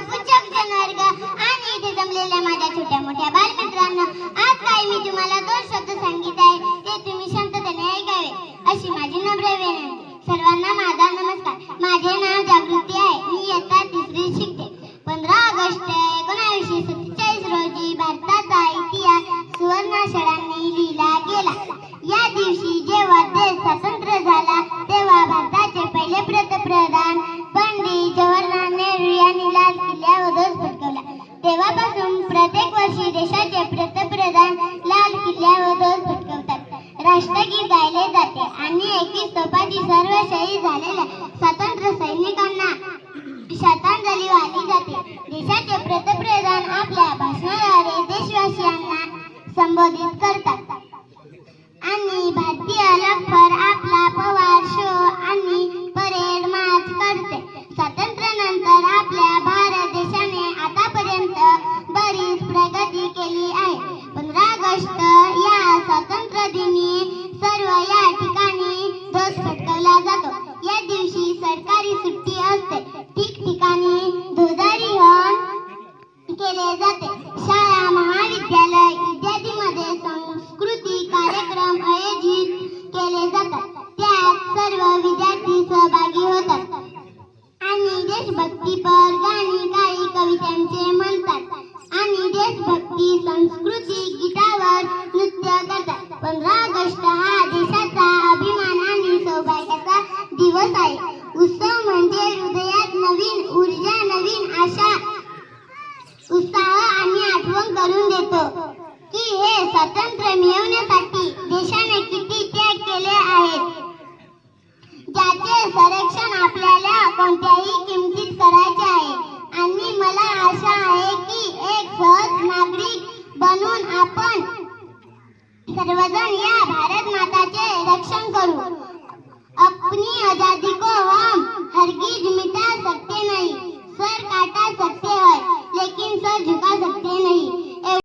पूज्य जनवर्ग आणि इथे जमलेल्या माझ्या छोट्या मोठ्या बालमित्रांनो, आज काही मी तुम्हाला 2 शब्द सांगित आहे, ते तुम्ही शांततेने ऐकावे अशी माझी नम्र विनंती. सर्वांना माझा नमस्कार. माझे नाव जागृती आहे. मी इयत्ता 3री शिकते. 15 ऑगस्ट 1947 रोजी भारताचा इतिहास सुवर्णाक्षरांनी लिहिला गेला. या दिवशी जेव्हा देश स्वतंत्र झाला तेव्हा भारताचे पहिले पंतप्रधान पंडित जवाहरलाल नेहरू यांनी लाल किल्ल्यावर ध्वज फडकवला. तेव्हापासून प्रत्येक वर्षी देशाचे पंतप्रधान लाल किल्ल्यावर ध्वज फडकवतात. राष्ट्रगीत गायले जाते आणि 21 तोफांची सर्व शहीद झालेल्या स्वातंत्र्य सैनिकांना श्रद्धांजली वाहिली जाते. देशाचे पंतप्रधान आपल्या भाषणाद्वारे देशवासियांना संबोधित करतात आणि भारतीय लष्कर आपला पवार शो आणि परेड मार्च करते. स्वातंत्र्यानंतर आपल्या भारत देशाने आतापर्यंत बरीच प्रगती केली आहे. 15 ऑगस्ट या स्वातंत्र्य दिनी सर्व या ठिकाणी ध्वज फडकवला जातो. या दिवशी सरकारी सुट्टी असते. ठिकठिकाणी ध्वजारोहण केले जाते. शाळा, महाविद्यालय इत्यादीमध्ये सांस्कृतिक कार्यक्रम आयोजित केले जातात. त्यात सर्व विद्यार्थी सहभागी होतात आणि देशभक्तीपर गाणी काही कवितांचे म्हणतात आणि देशभक्ती सांस्कृतिक गीतावर नृत्य करतात. 15 ऑगस्ट हा देशाचा अभिमान आणि सौभाग्याचा दिवस आहे. उत्सव म्हणजे हृदयात नवीन ऊर्जा, नवीन आशा, उत्साह आणि आठवण करून देतो की हे स्वातंत्र्य मिळवण्यासाठी देशाने किती त्याग केले आहेत, ज्याचे संरक्षण आपल्याला कोणत्याही किमतीत करायचे आहे. आणि मला आशा आहे की एक सहज नागरिक बनून आपण सर्वजण या भारत माताचे रक्षण